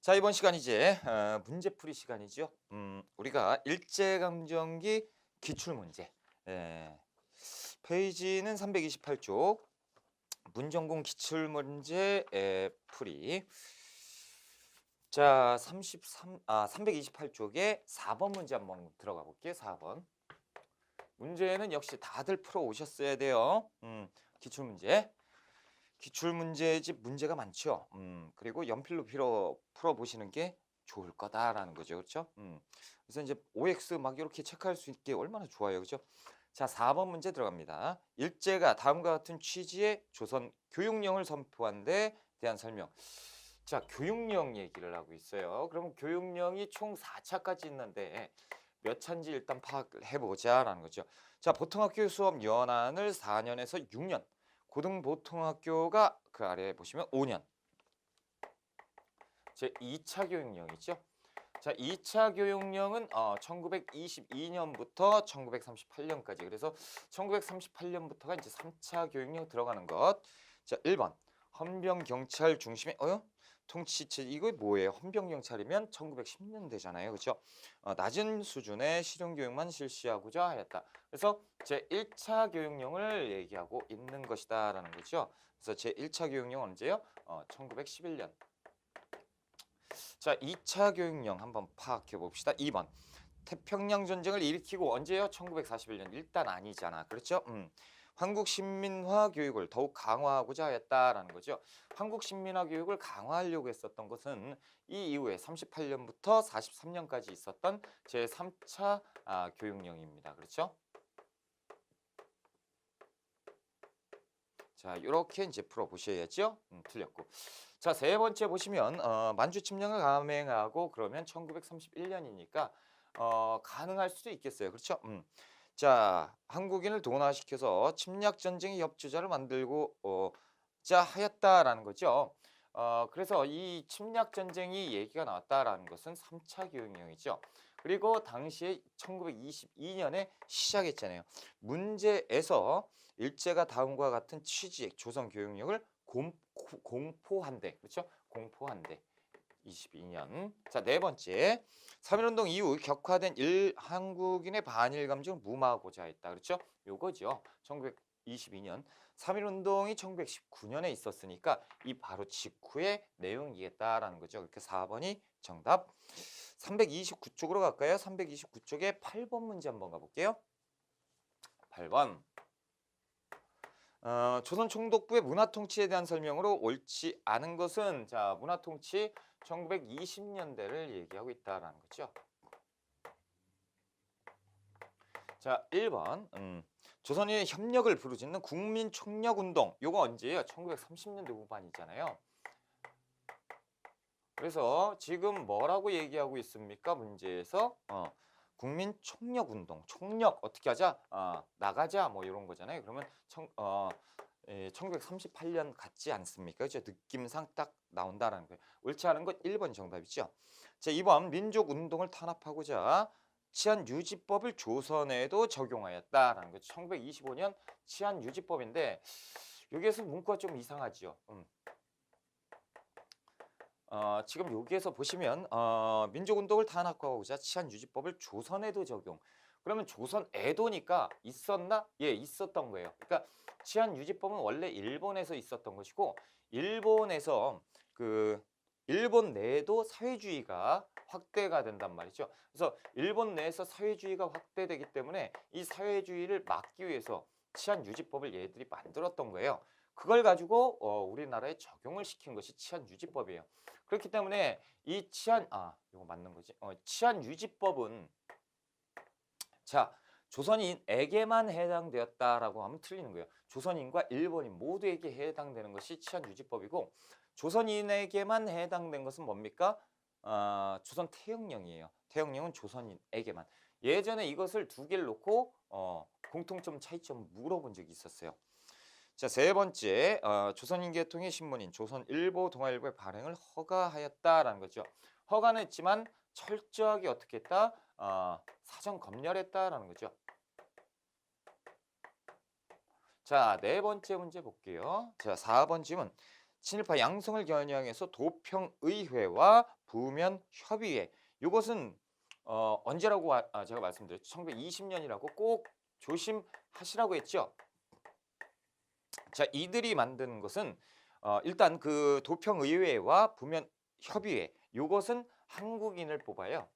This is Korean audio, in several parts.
자, 이번 시간 이제 문제풀이 시간이죠. 우리가 일제강점기 기출문제. 예, 페이지는 328쪽 문전공 기출문제 풀이. 자, 328쪽에 4번 문제 한번 들어가 볼게요. 4번. 문제는 역시 다들 풀어 오셨어야 돼요. 기출문제. 기출문제집 문제가 많죠. 그리고 연필로 풀어보시는 게 좋을 거다라는 거죠. 그렇죠? 그래서 이제 OX 막 이렇게 체크할 수 있게 얼마나 좋아요. 그렇죠? 자, 4번 문제 들어갑니다. 일제가 다음과 같은 취지의 조선 교육령을 선포한 데 대한 설명. 자, 교육령 얘기를 하고 있어요. 그러면 교육령이 총 4차까지 있는데 몇 차인지 일단 파악을 해보자라는 거죠. 자, 보통학교 수업 연한을 4년에서 6년, 고등보통학교가 그 아래에 보시면 5년. 제 2차 교육령이죠. 자, 2차 교육령은 1922년부터 1938년까지. 그래서 1938년부터가 이제 3차 교육령 들어가는 것. 자, 1번. 헌병경찰 중심의 통치체 이거 뭐예요? 헌병경찰이면 1910년대잖아요. 그렇죠? 낮은 수준의 실용교육만 실시하고자 하였다. 그래서 제1차 교육령을 얘기하고 있는 것이다라는 거죠. 그래서 제1차 교육령 언제요? 1911년. 자, 2차 교육령 한번 파악해 봅시다. 2번. 태평양 전쟁을 일으키고 언제요? 1941년. 일단 아니잖아. 그렇죠? 한국 식민화 교육을 더욱 강화하고자 했다라는 거죠. 한국 식민화 교육을 강화하려고 했었던 것은 이 이후에 38년부터 43년까지 있었던 제3차 교육령입니다. 그렇죠? 자, 이렇게 이제 풀어보셔야죠. 틀렸고. 자, 세 번째 보시면 만주 침략을 감행하고 그러면 1931년이니까 가능할 수도 있겠어요. 그렇죠? 자, 한국인을 동원시켜서 침략 전쟁의 협조자를 만들고 자 하였다라는 거죠. 그래서 이 침략 전쟁이 얘기가 나왔다라는 것은 3차 교육령이죠. 그리고 당시에 1922년에 시작했잖아요. 문제에서 일제가 다음과 같은 취지의 조선 교육령을 공포한대. 그렇죠? 공포한대. 22년. 자, 네 번째. 3.1운동 이후 격화된 한국인의 반일 감정을 무마하고자 했다. 그렇죠? 요거죠. 1922년. 3.1운동이 1919년에 있었으니까 이 바로 직후의 내용이겠다라는 거죠. 그렇게 4번이 정답. 329쪽으로 갈까요? 329쪽에 8번 문제 한번 가볼게요. 8번. 조선 총독부의 문화통치에 대한 설명으로 옳지 않은 것은 자, 문화통치 1920년대를 얘기하고 있다라는 거죠. 자, 1번. 조선인의 협력을 부르짖는 국민총력운동. 요거 언제예요? 1930년대 후반이잖아요. 그래서 지금 뭐라고 얘기하고 있습니까? 문제에서 국민총력운동. 총력 어떻게 하자? 나가자 뭐 이런 거잖아요. 그러면 1938년 같지 않습니까? 그죠? 느낌상 딱 나온다라는 거예요. 옳지 않은 것 1번 정답이죠. 자, 2번 민족운동을 탄압하고자 치안유지법을 조선에도 적용하였다라는 거죠. 1925년 치안유지법인데 여기에서 문구가 좀 이상하지요. 지금 여기에서 보시면 민족운동을 탄압하고자 치안유지법을 조선에도 적용. 그러면 조선에도니까 있었나? 예, 있었던 거예요. 그러니까 치안유지법은 원래 일본에서 있었던 것이고 일본에서 일본 내에도 사회주의가 확대가 된단 말이죠. 그래서 일본 내에서 사회주의가 확대되기 때문에 이 사회주의를 막기 위해서 치안유지법을 얘들이 만들었던 거예요. 그걸 가지고 우리나라에 적용을 시킨 것이 치안유지법이에요. 그렇기 때문에 이 이거 맞는 거지. 치안유지법은 자, 조선인에게만 해당되었다라고 하면 틀리는 거예요. 조선인과 일본인 모두에게 해당되는 것이 치안유지법이고 조선인에게만 해당된 것은 뭡니까? 조선 태영령이에요. 태영령은 조선인에게만. 예전에 이것을 두 개를 놓고 공통점 차이점 물어본 적이 있었어요. 자, 세 번째, 조선인 계통의 신문인 조선일보, 동아일보의 발행을 허가하였다라는 거죠. 허가는 했지만 철저하게 어떻게 했다? 사전 검열했다라는 거죠. 자, 네 번째 문제 볼게요. 자, 4번 질문. 친일파 양성을 겨냥해서 도평의회와 부면협의회. 이것은 언제라고 제가 말씀드렸죠. 1920년이라고 꼭 조심하시라고 했죠. 자, 이들이 만든 것은 일단 그 도평의회와 부면협의회. 이것은 한국인을 뽑아요.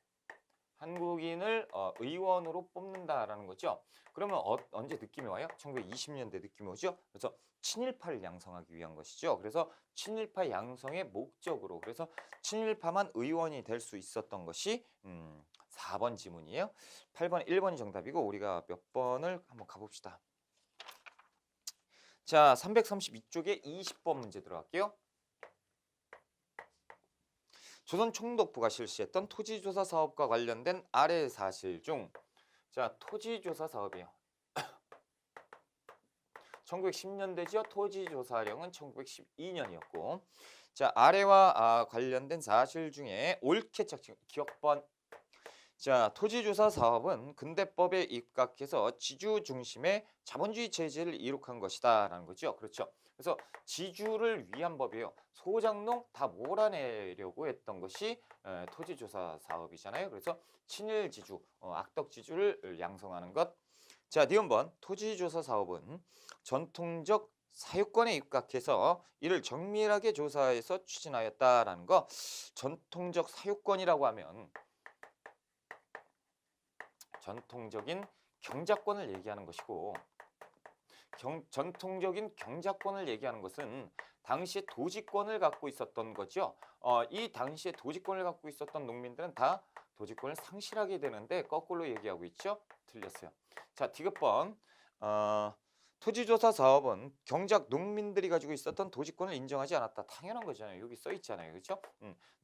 한국인을 의원으로 뽑는다라는 거죠. 그러면 언제 느낌이 와요? 1920년대 느낌이 오죠. 그래서 친일파를 양성하기 위한 것이죠. 그래서 친일파 양성의 목적으로 그래서 친일파만 의원이 될 수 있었던 것이 4번 지문이에요. 8번, 1번이 정답이고 우리가 몇 번을 한번 가봅시다. 자, 332쪽에 20번 문제 들어갈게요. 조선총독부가 실시했던 토지조사 사업과 관련된 아래 사실 중, 자, 토지조사 사업이요. 1910년대죠. 토지조사령은 1912년이었고, 자, 아래와 관련된 사실 중에 옳게 착취 기억번. 자, 토지조사 사업은 근대법에 입각해서 지주 중심의 자본주의 체제를 이룩한 것이다라는 거죠. 그렇죠. 그래서 지주를 위한 법이에요. 소장농 다 몰아내려고 했던 것이 토지조사 사업이잖아요. 그래서 친일지주, 악덕지주를 양성하는 것. 자, 니은번 토지조사 사업은 전통적 사유권에 입각해서 이를 정밀하게 조사해서 추진하였다라는 거. 전통적 사유권이라고 하면 전통적인 경작권을 얘기하는 것이고, 전통적인 경작권을 얘기하는 것은 당시에 도지권을 갖고 있었던 거죠. 이 당시에 도지권을 갖고 있었던 농민들은 다 도지권을 상실하게 되는데 거꾸로 얘기하고 있죠. 틀렸어요. 자, 디귿번 토지조사 사업은 경작 농민들이 가지고 있었던 도지권을 인정하지 않았다. 당연한 거잖아요. 여기 써 있잖아요. 그렇죠?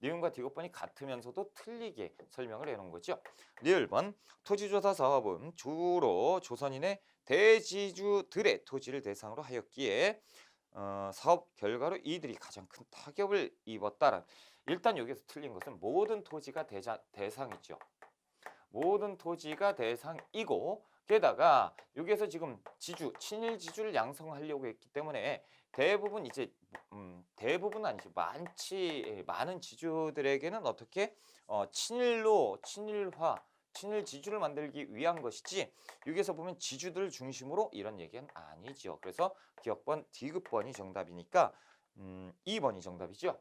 니은과 디귿번이 같으면서도 틀리게 설명을 해놓은 거죠. 리을번 토지조사 사업은 주로 조선인의 대지주들의 토지를 대상으로 하였기에 사업 결과로 이들이 가장 큰 타격을 입었다라. 일단 여기서 틀린 것은 모든 토지가 대상이죠. 모든 토지가 대상이고 게다가 여기에서 지금 지주, 친일 지주를 양성하려고 했기 때문에 대부분 이제 대부분 아니지 많은 지주들에게는 어떻게 친일화, 친일 지주를 만들기 위한 것이지 여기에서 보면 지주들 중심으로 이런 얘기는 아니죠. 그래서 기억번 디귿번이 정답이니까 2번이 정답이죠.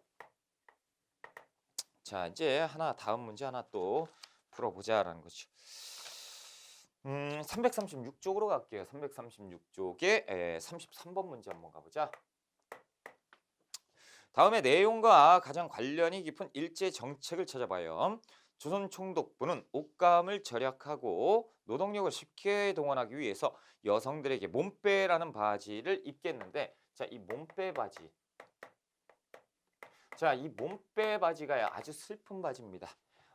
자, 이제 다음 문제 하나 또 풀어보자라는 거죠. 336쪽으로 갈게요. 336쪽에 33번 문제 한번 가보자. 다음에 내용과 가장 관련이 깊은 일제 정책을 찾아봐요. 조선총독부는 옷감을 절약하고 노동력을 쉽게 동원하기 위해서 여성들에게 몸빼라는 바지를 입겠는데, 자, 이 몸빼 바지. 자, 이 몸빼 바지가 아주 슬픈 바지입니다.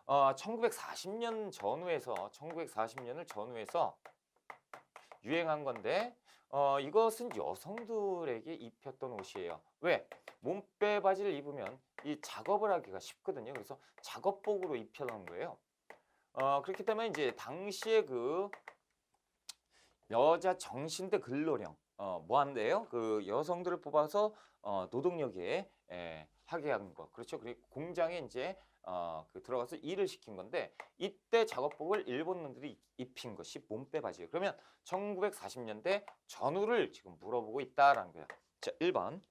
1940년 전후에서 1940년을 전후해서 유행한 건데 이것은 여성들에게 입혔던 옷이에요. 왜? 몸빼 바지를 입으면 이 작업을 하기가 쉽거든요. 그래서 작업복으로 입혀놓은 거예요. 그렇기 때문에 이제 당시에 그 여자 정신대 근로령 뭐 한대요? 그 여성들을 뽑아서 노동력에 하게 한 거. 그렇죠. 그리고 공장에 이제 들어가서 일을 시킨 건데 이때 작업복을 일본 놈들이 입힌 것이 몸빼 바지예요. 그러면 1940년대 전후를 지금 물어보고 있다라는 거야. 자, 1번.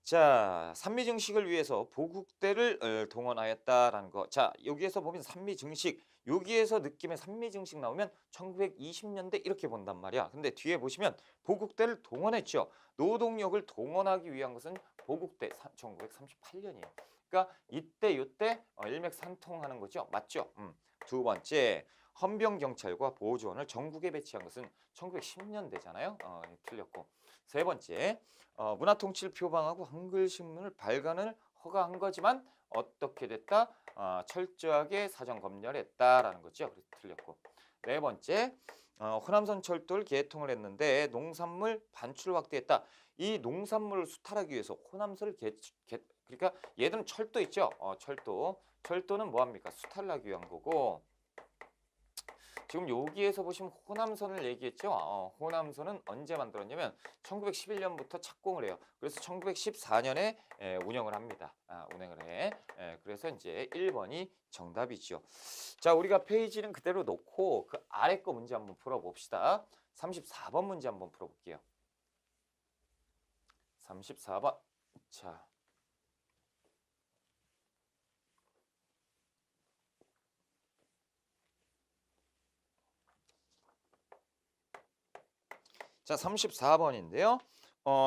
자, 산미증식을 위해서 보국대를 동원하였다라는 거. 자, 여기에서 보면 산미증식, 여기에서 느낌의 산미증식 나오면 1920년대 이렇게 본단 말이야. 근데 뒤에 보시면 보국대를 동원했죠. 노동력을 동원하기 위한 것은 보국대 1938년이에요. 그러니까 이때 요때 일맥상통하는 거죠. 맞죠? 두 번째, 헌병경찰과 보조원을 전국에 배치한 것은 1910년대잖아요. 틀렸고. 세 번째, 문화통치를 표방하고 한글신문을 발간을 허가한 거지만 어떻게 됐다? 철저하게 사전 검열했다라는 거죠. 그래서 틀렸고. 네 번째, 호남선 철도를 개통을 했는데 농산물 반출을 확대했다. 이 농산물을 수탈하기 위해서 호남선을 그러니까 얘들은 철도 있죠. 철도는 뭐합니까? 수탈을 하기 위한 거고. 지금 여기에서 보시면 호남선을 얘기했죠. 호남선은 언제 만들었냐면 1911년부터 착공을 해요. 그래서 1914년에 운영을 합니다. 운행을 해. 그래서 이제 1번이 정답이죠. 자, 우리가 페이지는 그대로 놓고 그 아래 거 문제 한번 풀어봅시다. 34번 문제 한번 풀어볼게요. 34번. 자. 자, 34번인데요.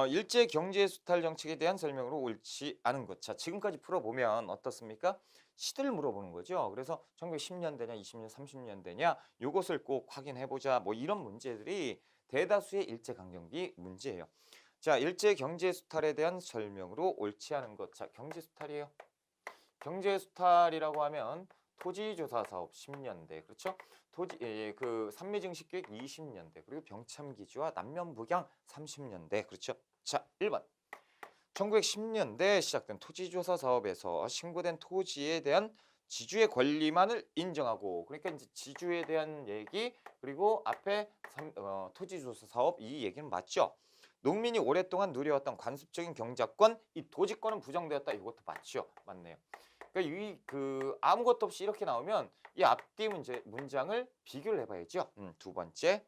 일제 경제 수탈 정책에 대한 설명으로 옳지 않은 것. 자, 지금까지 풀어보면 어떻습니까? 시대를 물어보는 거죠. 그래서 1910년대냐, 20년, 30년대냐 이것을 꼭 확인해보자. 뭐 이런 문제들이 대다수의 일제강점기 문제예요. 자, 일제 경제 수탈에 대한 설명으로 옳지 않은 것. 자, 경제 수탈이에요. 경제 수탈이라고 하면 토지조사 사업 10년대, 그렇죠? 그 산미증식계획 20년대, 그리고 병참기지와 남면북양 30년대, 그렇죠? 자, 1번. 1910년대 시작된 토지조사 사업에서 신고된 토지에 대한 지주의 권리만을 인정하고, 그러니까 이제 지주에 대한 얘기, 그리고 앞에 토지조사 사업 이 얘기는 맞죠? 농민이 오랫동안 누려왔던 관습적인 경작권, 이 토지권은 부정되었다. 이것도 맞죠? 맞네요. 그러니까 아무것도 없이 이렇게 나오면 이 앞뒤 문장을 비교를 해봐야죠. 두 번째,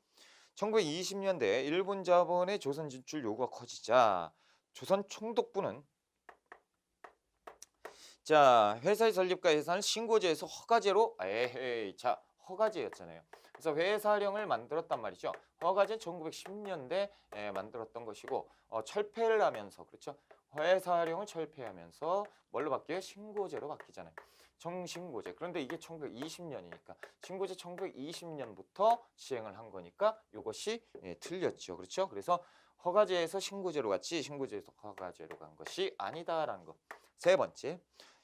1920년대 일본 자본의 조선 진출 요구가 커지자 조선 총독부는 자, 회사의 설립과 예산을 신고제에서 허가제로 자, 허가제였잖아요. 그래서 회사령을 만들었단 말이죠. 허가제는 1910년대 만들었던 것이고 철폐를 하면서, 그렇죠? 회사령을 철폐하면서 뭘로 바뀌어요? 신고제로 바뀌잖아요. 정신고제. 그런데 이게 1920년이니까 신고제 1920년부터 시행을 한 거니까 이것이 틀렸죠. 그렇죠? 그래서 허가제에서 신고제로 갔지 신고제에서 허가제로 간 것이 아니다라는 거. 세 번째,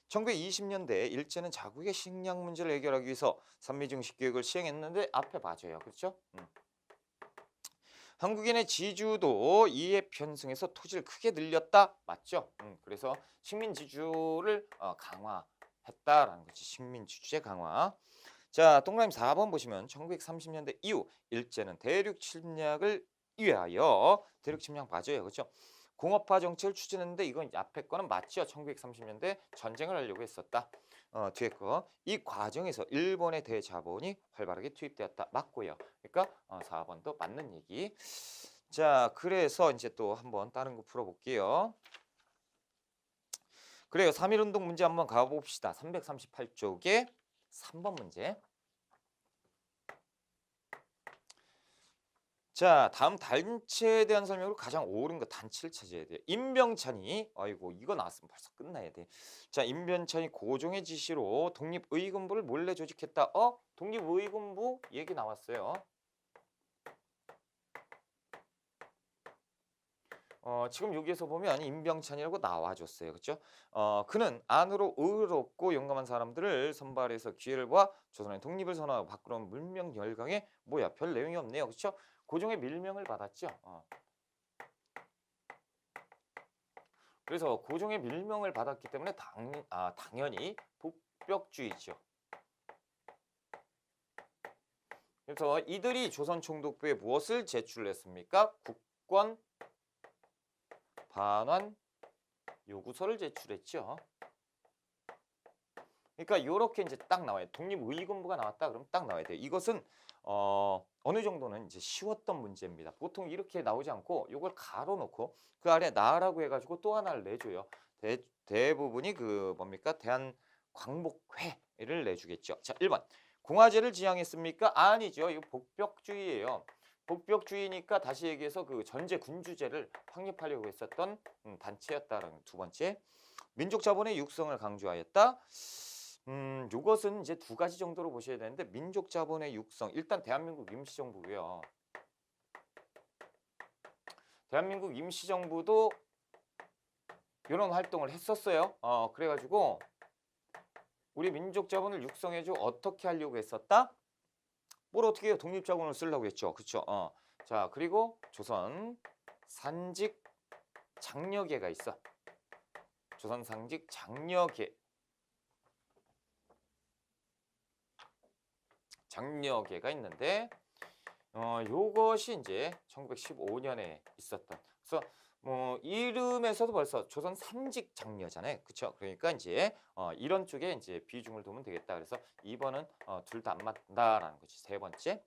1920년대 일제는 자국의 식량 문제를 해결하기 위해서 산미증식 계획을 시행했는데 앞에 맞아요. 그렇죠? 한국인의 지주도 이에 편승해서 토지를 크게 늘렸다. 맞죠? 그래서 식민 지주를 강화했다라는 거지. 식민 지주제 강화. 자, 동그라미 4번 보시면 1930년대 이후 일제는 대륙 침략을 위하여 대륙 침략 맞아요. 그렇죠? 공업화 정책을 추진했는데 이건 앞에 거는 맞죠. 1930년대 전쟁을 하려고 했었다. 뒤에 거. 이 과정에서 일본의 대자본이 활발하게 투입되었다. 맞고요. 그러니까 4번도 맞는 얘기. 자, 그래서 이제 또 한번 다른 거 풀어볼게요. 그래요. 3.1운동 문제 한번 가봅시다. 338쪽에 3번 문제. 자, 다음 단체에 대한 설명으로 가장 옳은 거 단체를 찾아야 돼요. 임병찬이, 아이고 이거 나왔으면 벌써 끝나야 돼. 자, 임병찬이 고종의 지시로 독립의군부를 몰래 조직했다. 독립의군부 얘기 나왔어요. 지금 여기에서 보면 임병찬이라고 나와줬어요. 그렇죠? 그는 안으로 의롭고 용감한 사람들을 선발해서 기회를 봐 조선의 독립을 선언하고 밖으로는 물명 열강에 뭐야 별 내용이 없네요. 그렇죠? 고종의 밀명을 받았죠. 그래서 고종의 밀명을 받았기 때문에 당연히 복벽주의죠. 그래서 이들이 조선 총독부에 무엇을 제출했습니까? 국권 반환 요구서를 제출했죠. 그러니까 이렇게 이제 딱 나와요. 독립의군부가 나왔다 그러면 딱 나와야 돼요. 이것은 어느 정도는 이제 쉬웠던 문제입니다. 보통 이렇게 나오지 않고 이걸 가로놓고 그 아래 나라고 해가지고 또 하나를 내줘요. 대부분이 그 뭡니까? 대한광복회를 내주겠죠. 자, 1번. 공화제를 지향했습니까? 아니죠. 이거 복벽주의예요. 복벽주의니까 다시 얘기해서 그 전제 군주제를 확립하려고 했었던 단체였다라는 두 번째. 민족 자본의 육성을 강조하였다. 요것은 이제 두 가지 정도로 보셔야 되는데 민족 자본의 육성. 일단 대한민국 임시정부고요. 대한민국 임시정부도 이런 활동을 했었어요. 그래가지고 우리 민족 자본을 육성해줘 어떻게 하려고 했었다? 뭘 어떻게 해요? 독립자본을 쓰려고 했죠. 그렇죠? 자, 그리고 조선 산직 장려계가 있어. 조선 상직 장려계. 장려계가 있는데 요것이 이제 1915년에 있었던. 그래서 뭐 이름에서도 벌써 조선 삼직 장려잖아요. 그렇죠? 그러니까 이제 이런 쪽에 이제 비중을 두면 되겠다. 그래서 2번은 둘 다 안 맞다라는 거지. 세 번째.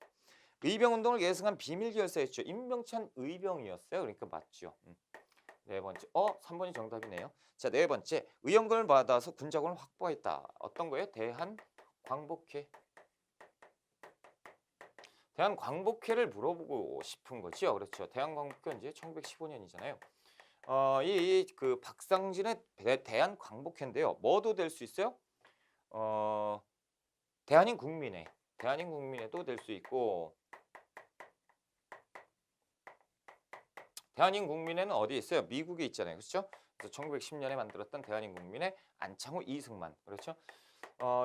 의병 운동을 예승한 비밀 결사였죠. 임명찬 의병이었어요. 그러니까 맞죠. 네 번째. 3번이 정답이네요. 자, 네 번째. 의연금을 받아서 군자금을 확보했다. 어떤 거예요? 대한광복회. 대한광복회를 물어보고 싶은 거죠. 그렇죠. 대한광복회 이제 1915년이잖아요. 그 박상진의 대한광복회인데요. 뭐도 될 수 있어요? 대한인 국민회도 될 수 있고, 대한인국민회는 어디에 있어요? 미국에 있잖아요. 그렇죠? 그래서 1910년에 만들었던 대한인국민회 안창호 이승만. 그렇죠?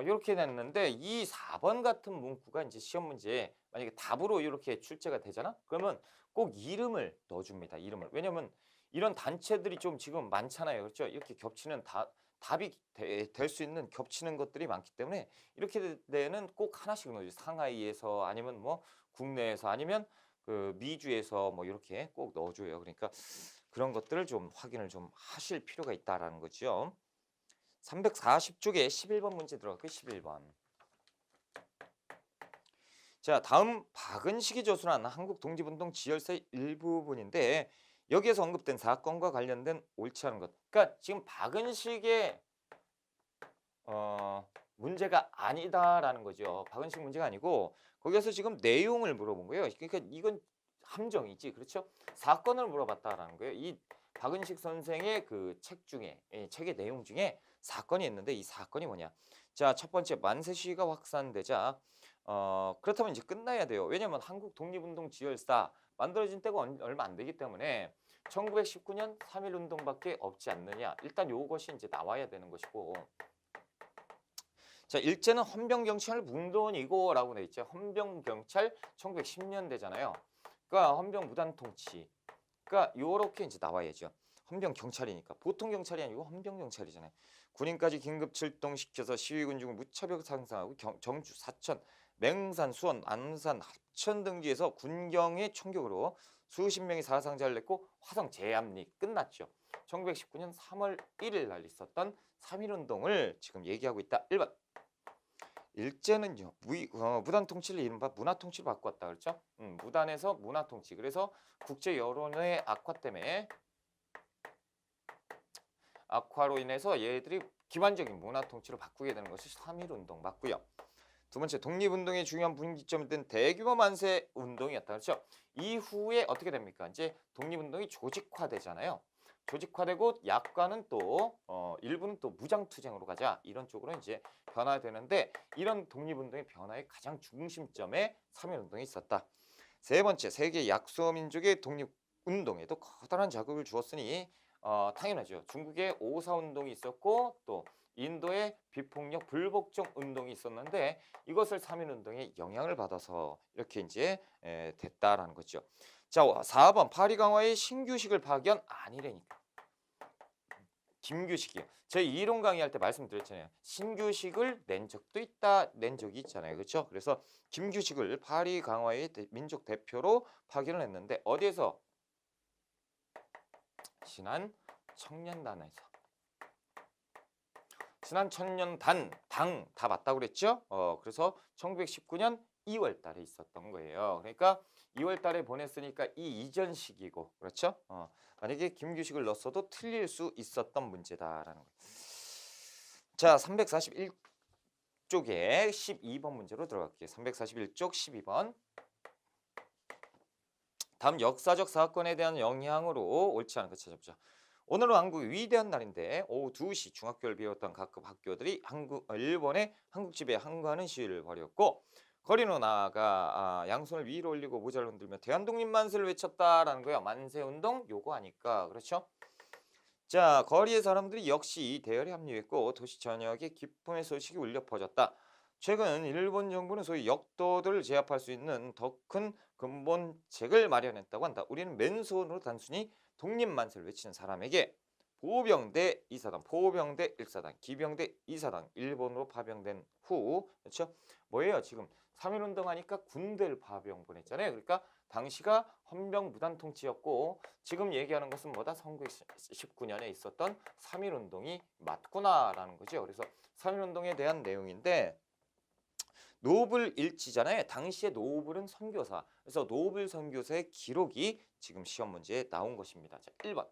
이렇게 됐는데 이 4번 같은 문구가 이제 시험 문제에 만약에 답으로 이렇게 출제가 되잖아? 그러면 꼭 이름을 넣어줍니다. 이름을. 왜냐면 이런 단체들이 좀 지금 많잖아요. 그렇죠? 이렇게 겹치는 답이 될 수 있는 겹치는 것들이 많기 때문에 이렇게 되는 꼭 하나씩 넣어줘요. 상하이에서 아니면 뭐 국내에서 아니면 그 미주에서 뭐 이렇게 꼭 넣어줘요. 그러니까 그런 것들을 좀 확인을 좀 하실 필요가 있다라는 거죠. 340쪽에 11번 문제 들어갈게요. 11번. 자, 다음 박은식이 저술한 한국 독립운동 지열사의 일부분인데 여기에서 언급된 사건과 관련된 옳지 않은 것. 그러니까 지금 박은식의 문제가 아니다라는 거죠. 박은식 문제가 아니고 거기에서 지금 내용을 물어본 거예요. 그러니까 이건 함정이지, 그렇죠? 사건을 물어봤다라는 거예요. 이 박은식 선생의 그 책 중에, 책의 내용 중에 사건이 있는데 이 사건이 뭐냐? 자, 첫 번째 만세 시위가 확산되자 그렇다면 이제 끝나야 돼요. 왜냐하면 한국 독립운동 지열사 만들어진 때가 얼마 안 되기 때문에 1919년 3.1운동밖에 없지 않느냐. 일단 요것이 이제 나와야 되는 것이고. 자, 일제는 헌병경찰 문돈이고라고 돼 있죠. 헌병경찰 1910년대잖아요. 그러니까 헌병 무단통치. 그러니까 요렇게 이제 나와야죠. 헌병경찰이니까. 보통 경찰이 아니고 헌병경찰이잖아요. 군인까지 긴급 출동시켜서 시위군중을 무차별 상상하고 정주, 사천, 맹산, 수원, 안산, 합천 등지에서 군경의 총격으로 수십 명이 사상자를 냈고 화성 제압리 끝났죠. 1919년 3월 1일 날 있었던 3.1운동을 지금 얘기하고 있다. 1번. 일제는요 무단 통치를 이른바 문화 통치를 바꿨다 그렇죠? 무단에서 문화 통치. 그래서 국제 여론의 악화로 인해서 얘들이 기반적인 문화 통치로 바꾸게 되는 것이 3.1운동 맞고요. 두 번째, 독립운동의 중요한 분기점이 된 대규모 만세 운동이었다 그렇죠? 이후에 어떻게 됩니까? 이제 독립운동이 조직화되잖아요. 조직화되고 약관은 또 일부는 또 무장투쟁으로 가자 이런 쪽으로 이제 변화되는데 이런 독립운동의 변화의 가장 중심점에 3.1운동이 있었다. 세 번째, 세계 약소민족의 독립운동에도 커다란 자극을 주었으니 당연하죠. 중국의 5.4운동이 있었고 또 인도의 비폭력 불복종 운동이 있었는데 이것을 3.1운동에 영향을 받아서 이렇게 이제 됐다라는 거죠. 자, 4번 파리 강화의 신규식을 파견 아니라니까. 김규식이요. 저희 이론 강의할 때 말씀드렸잖아요. 신규식을 낸 적이 있잖아요. 그렇죠? 그래서 김규식을 파리 강화의 민족 대표로 파견을 했는데 어디에서? 신한 청년단에서. 신한 청년단 당 다 맞다고 그랬죠? 그래서 1919년 2월 달에 있었던 거예요. 그러니까 2월 달에 보냈으니까 이 이전 시기고 그렇죠? 만약에 김규식을 넣었어도 틀릴 수 있었던 문제다라는 거예요. 자, 341쪽에 12번 문제로 들어갈게요. 341쪽 12번. 다음 역사적 사건에 대한 영향으로 옳지 않은 거 찾아보자. 오늘은 한국의 위대한 날인데 오후 2시 중학교를 비웠던 각급 학교들이 일본의 한국집에 항거하는 시위를 벌였고 거리로 나아가 양손을 위로 올리고 모자를 흔들며 대한독립만세를 외쳤다라는 거예요. 만세운동 요거 아니까 그렇죠? 자, 거리의 사람들이 역시 이 대열에 합류했고 도시 전역에 기쁨의 소식이 울려 퍼졌다. 최근 일본 정부는 소위 역도들을 제압할 수 있는 더 큰 근본책을 마련했다고 한다. 우리는 맨손으로 단순히 독립만세를 외치는 사람에게 보병대 2사단, 포병대 1사단, 기병대 2사단 일본으로 파병된 후 그렇죠? 뭐예요? 지금 3.1운동 하니까 군대를 파병 보냈잖아요. 그러니까 당시가 헌병무단 통치였고 지금 얘기하는 것은 뭐다? 1919년에 있었던 3.1운동이 맞구나라는 거죠. 그래서 3.1운동에 대한 내용인데 노블 일지잖아요. 당시에 노블은 선교사. 그래서 노블 선교사의 기록이 지금 시험 문제에 나온 것입니다. 자, 1번.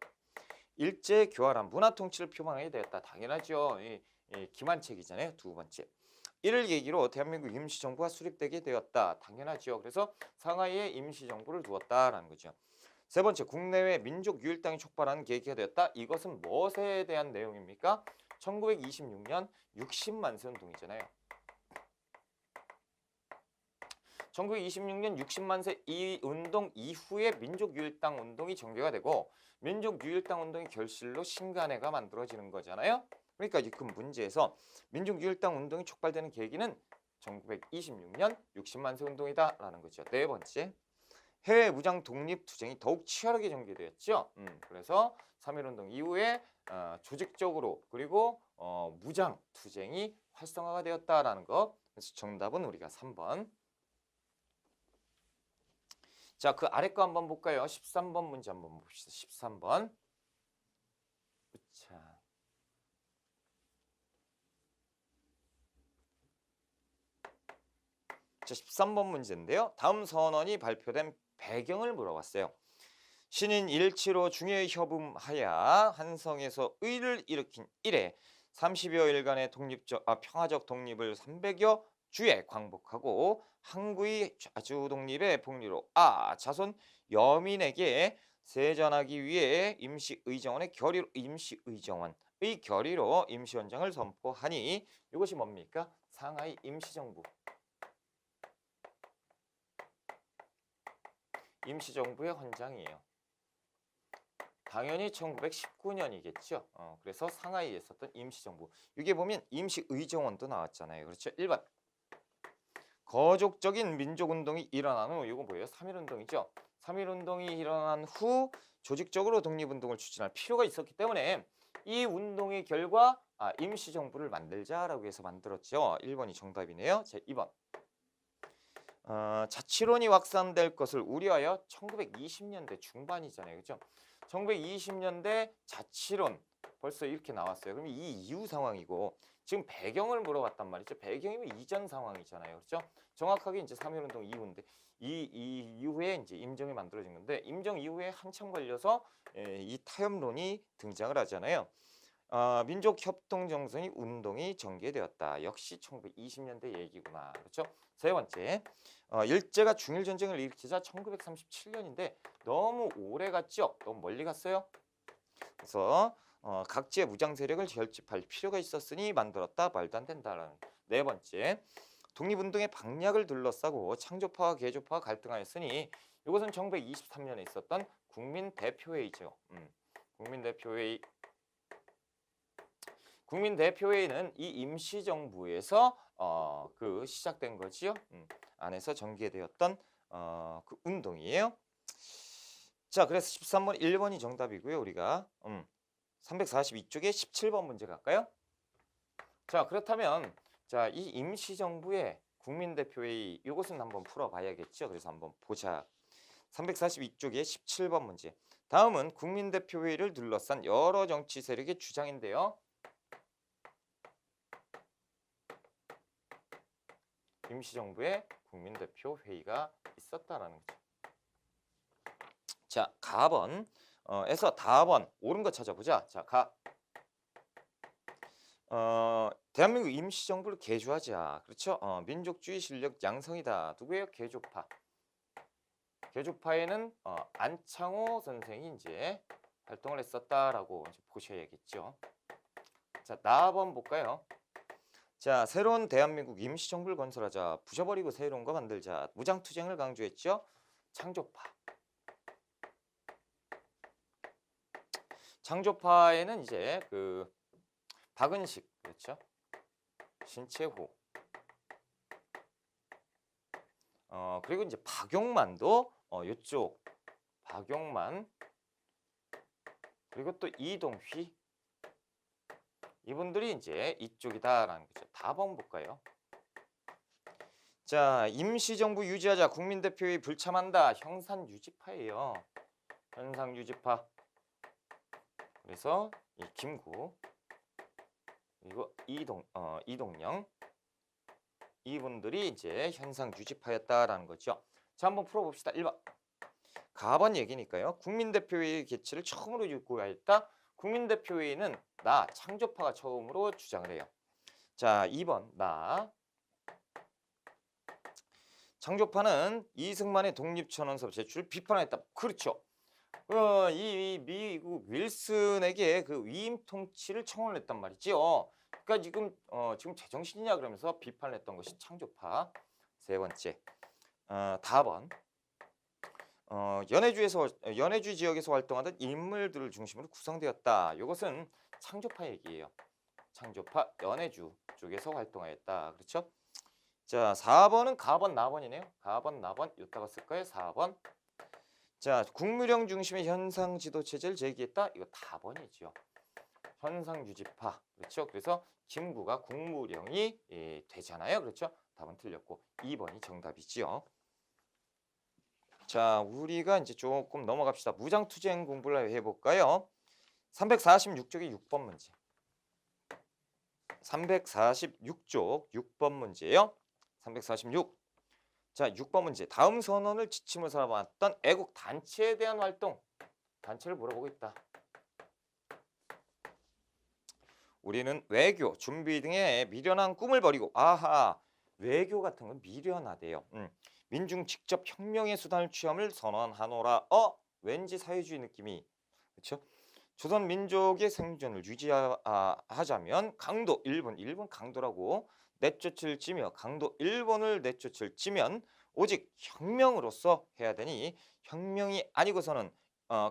일제 교활한 문화 통치를 표방하게 되었다. 당연하죠. 기만책이잖아요. 두 번째. 이를 계기로 대한민국 임시정부가 수립되게 되었다. 당연하죠. 그래서 상하이에 임시정부를 두었다라는 거죠. 세 번째, 국내외 민족유일당이 촉발하는 계기가 되었다. 이것은 무엇에 대한 내용입니까? 1926년 60만세 운동이잖아요. 1926년 60만세 이 운동 이후에 민족유일당 운동이 전개가 되고 민족유일당 운동의 결실로 신간회가 만들어지는 거잖아요. 그러니까 이 큰 문제에서 민족유일당 운동이 촉발되는 계기는 1926년 60만세 운동이다라는 거죠. 네 번째, 해외 무장 독립 투쟁이 더욱 치열하게 전개되었죠. 그래서 3.1운동 이후에 조직적으로 그리고 무장 투쟁이 활성화가 되었다라는 거. 그래서 정답은 우리가 3번. 자, 그 아래 거 한번 볼까요? 13번 문제 한번 봅시다. 13번. 자. 자, 13번 문제인데요. 다음 선언이 발표된 배경을 물어봤어요. 신인 일치로 중에 협음하야 한성에서 의를 일으킨 이래 30여 일간의 평화적 독립을 300여 주에 광복하고 항구의 자주 독립의 복리로 자손 여민에게 세전하기 위해 임시의정원의 결의로 임시원장을 선포하니 이것이 뭡니까? 상하이 임시정부. 임시정부의 헌장이에요. 당연히 1919년이겠죠. 그래서 상하이에 있었던 임시정부. 이게 보면 임시의정원도 나왔잖아요. 그렇죠? 1번. 거족적인 민족운동이 일어난 후 이거 뭐예요? 3.1운동이죠. 3.1운동이 일어난 후 조직적으로 독립운동을 추진할 필요가 있었기 때문에 이 운동의 결과 임시정부를 만들자라고 해서 만들었죠. 1번이 정답이네요. 자, 2번. 자치론이 확산될 것을 우려하여 1920년대 중반이잖아요. 그렇죠? 1920년대 자치론 벌써 이렇게 나왔어요. 그럼 이 이후 상황이고 지금 배경을 물어봤단 말이죠. 배경이면 이전 상황이잖아요. 그렇죠? 정확하게 이제 3.1운동 이후인데 이 이후에 이제 임정이 만들어진 건데 임정 이후에 한참 걸려서 이 타협론이 등장을 하잖아요. 민족협동정선이 운동이 전개되었다. 역시 1920년대 얘기구나. 그렇죠? 세 번째, 일제가 중일전쟁을 일으키자 1937년인데 너무 오래 갔죠? 너무 멀리 갔어요? 그래서 각지의 무장 세력을 결집할 필요가 있었으니 만들었다. 말도 안 된다라는. 네 번째, 독립운동의 방략을 둘러싸고 창조파와 개조파가 갈등하였으니 이것은 1923년에 있었던 국민대표회의죠. 국민대표회의는 이 임시정부에서 그 시작된 거지요. 안에서 전개되었던 그 운동이에요. 자, 그래서 13번 1번이 정답이고요. 우리가 342쪽에 17번 문제 갈까요? 자, 그렇다면 자, 이 임시정부의 국민대표회의 이것은 한번 풀어봐야겠죠. 그래서 한번 보자. 342쪽에 17번 문제. 다음은 국민대표회의를 둘러싼 여러 정치 세력의 주장인데요. 임시정부의 국민대표 회의가 있었다라는 거죠. 자, 가번에서 다번 옳은 거 찾아보자. 자, 대한민국 임시정부를 개조하자. 그렇죠? 민족주의 실력 양성이다. 누구예요? 개조파. 개조파에는 안창호 선생이 이제 활동을 했었다라고 이제 보셔야겠죠. 자, 나번 볼까요? 자, 새로운 대한민국 임시정부를 건설하자. 부셔버리고 새로운 거 만들자. 무장투쟁을 강조했죠. 창조파. 창조파에는 이제 그 박은식, 그렇죠? 신채호. 그리고 이제 박용만도 이쪽 박용만 그리고 또 이동휘 이분들이 이제 이쪽이다라는 거죠. 다번 볼까요? 자, 임시정부 유지하자. 국민대표회의 불참한다. 형산유지파예요. 현상유지파. 그래서 이 김구 그리고 이동영 이분들이 이제 현상유지파였다라는 거죠. 자, 한번 풀어봅시다. 1번. 가번 얘기니까요. 국민대표회의 개최를 처음으로 요구하였다. 국민대표회의는 나 창조파가 처음으로 주장을 해요. 자, 2번. 나 창조파는 이승만의 독립천원서 제출 비판했다. 그렇죠. 이 미국 윌슨에게 그 위임 통치를 청원했단 말이죠. 그러니까 지금 제정신이냐 그러면서 비판을 했던 것이 창조파. 세 번째. 다번. 연해주 지역에서 활동하던 인물들을 중심으로 구성되었다. 이것은 창조파 얘기예요. 창조파 연해주 쪽에서 활동하였다. 그렇죠? 자, 4번은 가번 나번이네요. 가번 나번 이따가 쓸 거예요. 4번. 자, 국무령 중심의 현상 지도 체제를 제기했다. 이거 다번이죠. 현상 유지파. 그렇죠? 그래서 김구가 국무령이 되잖아요. 그렇죠? 답은 틀렸고 2번이 정답이지요. 자, 우리가 이제 조금 넘어갑시다. 무장투쟁 공부를 해볼까요? 346쪽의 6번 문제. 346쪽 6번 문제예요. 346. 자, 6번 문제. 다음 선언을 지침으로 삼았던 애국 단체에 대한 활동. 단체를 물어보고 있다. 우리는 외교, 준비 등의 미련한 꿈을 버리고 아하, 외교 같은 건 미련하대요. 민중 직접 혁명의 수단을 취함을 선언하노라. 왠지 사회주의 느낌이. 그렇죠? 조선 민족의 생존을 유지하자면 강도 1번 강도라고 내쫓을 찌며 강도 1번을 내쫓을 찌면 오직 혁명으로서 해야 되니 혁명이 아니고서는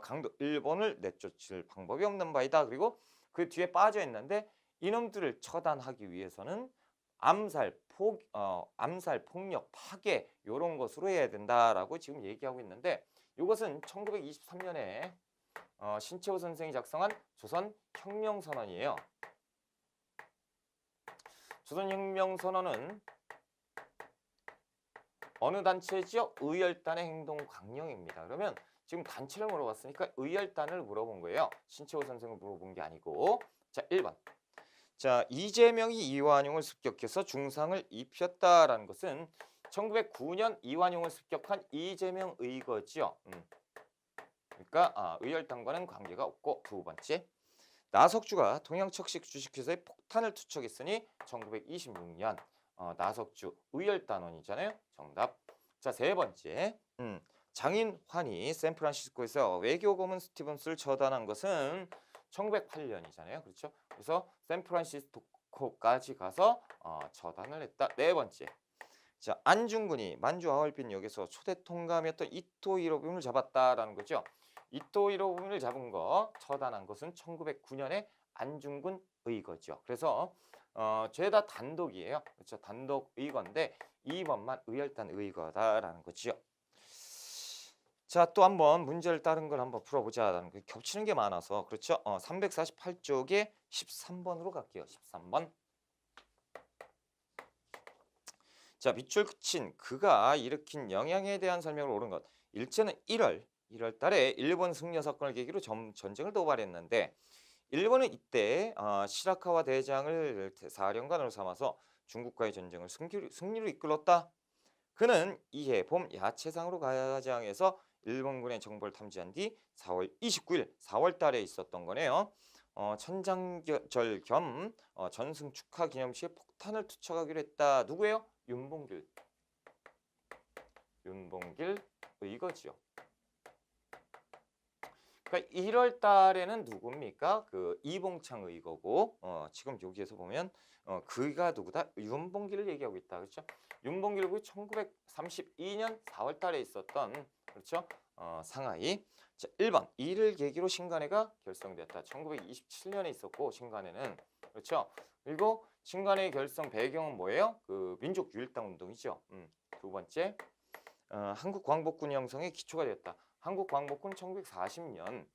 강도 1번을 내쫓을 방법이 없는 바이다. 그리고 그 뒤에 빠져 있는데 이놈들을 처단하기 위해서는 암살, 폭력, 파괴 이런 것으로 해야 된다라고 지금 얘기하고 있는데 이것은 1923년에 신채호 선생이 작성한 조선혁명선언이에요. 조선혁명선언은 어느 단체지요? 의열단의 행동 강령입니다. 그러면 지금 단체를 물어봤으니까 의열단을 물어본 거예요. 신채호 선생을 물어본 게 아니고. 자, 1번. 자, 이재명이 이완용을 습격해서 중상을 입혔다라는 것은 1909년 이완용을 습격한 이재명 의거지요. 그러니까 의열단과는 관계가 없고. 두 번째. 나석주가 동양척식 주식회사에 폭탄을 투척했으니 1926년 나석주 의열단원이잖아요. 정답. 자, 세 번째. 장인환이 샌프란시스코에서 외교고문 스티븐스를 처단한 것은 1908년이잖아요. 그렇죠? 그래서 샌프란시스코까지 가서 처단을 했다. 네 번째. 자, 안중근이 만주 하얼빈역에서 초대 통감이었던 이토 히로부미를 잡았다라는 거죠. 이토 히로부미를 잡은 거 처단한 것은 1909년에 안중근 의거죠. 그래서 죄다 단독이에요. 그렇죠? 단독 의거인데 2번만 의열단 의거다라는 거죠. 자, 또 한번 문제를 다른 걸 한번 풀어보자라는 거. 겹치는 게 많아서 그렇죠? 348쪽에 13번으로 갈게요. 13번. 자, 밑줄 그친 그가 일으킨 영향에 대한 설명을 옳은 것. 일제는 1월 달에 일본 승려 사건을 계기로 전쟁을 도발했는데 일본은 이때 시라카와 대장을 사령관으로 삼아서 중국과의 전쟁을 승리로 이끌었다. 그는 이해 봄 야채상으로 가장에서 일본군의 정보를 탐지한 뒤 4월 29일 4월 달에 있었던 거네요. 천장절 겸 전승 축하 기념식에 폭탄을 투척하기로 했다. 누구예요? 윤봉길 의거지요. 그러니까 1월 달에는 누굽니까? 그 이봉창 의거고 지금 여기에서 보면 그가 누구다? 윤봉길을 얘기하고 있다. 그렇죠? 윤봉길 의거 1932년 4월 달에 있었던 그렇죠? 상하이. 자, 1번. 이를 계기로 신간회가 결성됐다. 1927년에 있었고 신간회는 그렇죠? 그리고 신간회 결성 배경은 뭐예요? 그 민족 유일당 운동이죠. 두 번째. 한국광복군 형성의 기초가 됐다. 한국광복군 1940년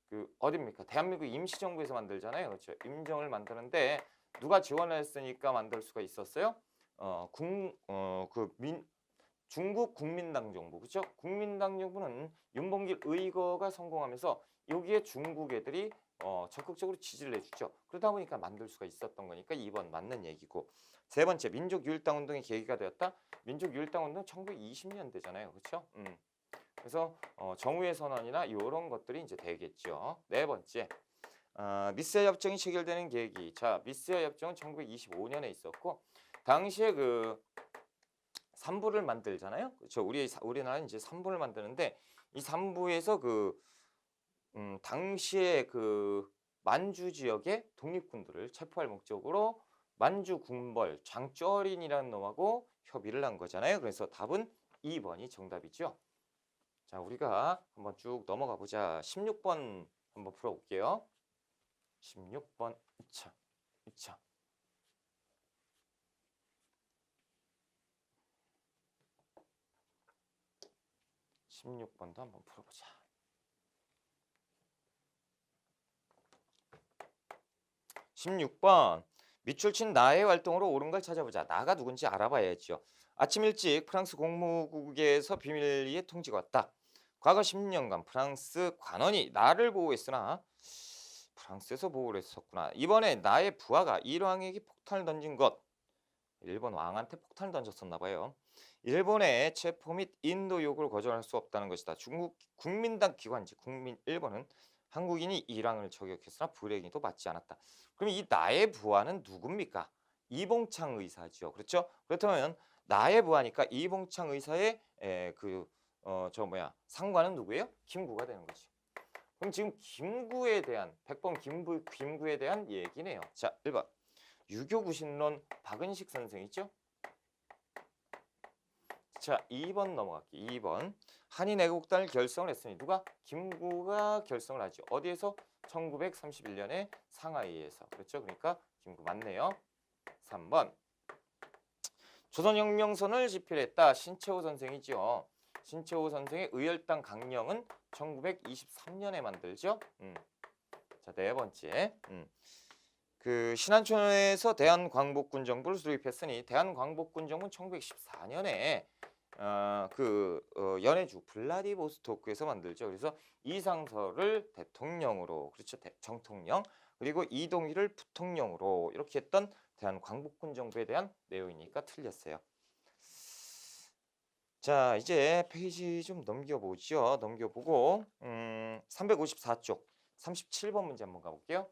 그 어딥니까? 대한민국 임시정부에서 만들잖아요. 그렇죠? 임정을 만드는데 누가 지원을 했으니까 만들 수가 있었어요? 중국 국민당 정부, 그렇죠? 국민당 정부는 윤봉길 의거가 성공하면서 여기에 중국 애들이 적극적으로 지지를 해주죠. 그러다 보니까 만들 수가 있었던 거니까 2번 맞는 얘기고. 세 번째, 민족유일당 운동의 계기가 되었다. 민족유일당 운동 1920년대잖아요, 그렇죠? 그래서 정우의 선언이나 이런 것들이 이제 되겠죠. 네 번째, 미스야 협정이 체결되는 계기. 자, 미스야 협정은 1925년에 있었고 당시에 그 삼부를 만들잖아요. 그렇죠? 우리나라는 이제 삼부를 만드는데 이 삼부에서 당시에 그 만주 지역의 독립군들을 체포할 목적으로 만주 군벌 장쩌린이라는 놈하고 협의를 한 거잖아요. 그래서 답은 2번이 정답이죠. 자, 우리가 한번 쭉 넘어가 보자. 16번 한번 풀어볼게요. 16번. 자. 16번도 한번 풀어보자. 16번. 밑줄 친 나의 활동으로 옳은 걸 찾아보자. 나가 누군지 알아봐야죠. 아침 일찍 프랑스 공무국에서 비밀리에 통지가 왔다. 과거 10년간 프랑스 관원이 나를 보호했으나 프랑스에서 보호를 했었구나. 이번에 나의 부하가 일왕에게 폭탄을 던진 것. 일본 왕한테 폭탄을 던졌었나 봐요. 일본의 체포 및 인도 요구를 거절할 수 없다는 것이다. 중국 국민당 기관지 국민 일본은 한국인이 일왕을 저격했으나 불행히도 맞지 않았다. 그럼 이 나의 부하는 누굽니까? 이봉창 의사죠. 그렇죠? 그렇다면 나의 부하니까 이봉창 의사의 상관은 누구예요? 김구가 되는 거죠. 그럼 지금 김구에 대한 100번 김구에 대한 얘기네요. 자, 1번. 유교구신론 박은식 선생이죠? 자, 2번 넘어갈게요. 2번. 한인애국단을 결성을 했으니 누가? 김구가 결성을 하죠. 어디에서? 1931년에 상하이에서. 그렇죠? 그러니까 김구 맞네요. 3번. 조선혁명선을 집필했다. 신채호 선생이죠. 신채호 선생의 의열당 강령은 1923년에 만들죠. 자, 네 번째. 그 신안촌에서 대한광복군 정부를 수립했으니 대한광복군 정부는 1914년에 연해주 블라디보스토크에서 만들죠. 그래서 이상서를 대통령으로, 그렇죠, 정통령, 그리고 이동희를 부통령으로 이렇게 했던 대한광복군 정부에 대한 내용이니까 틀렸어요. 자, 이제 페이지 좀 넘겨보죠. 넘겨보고 354쪽 37번 문제 한번 가볼게요.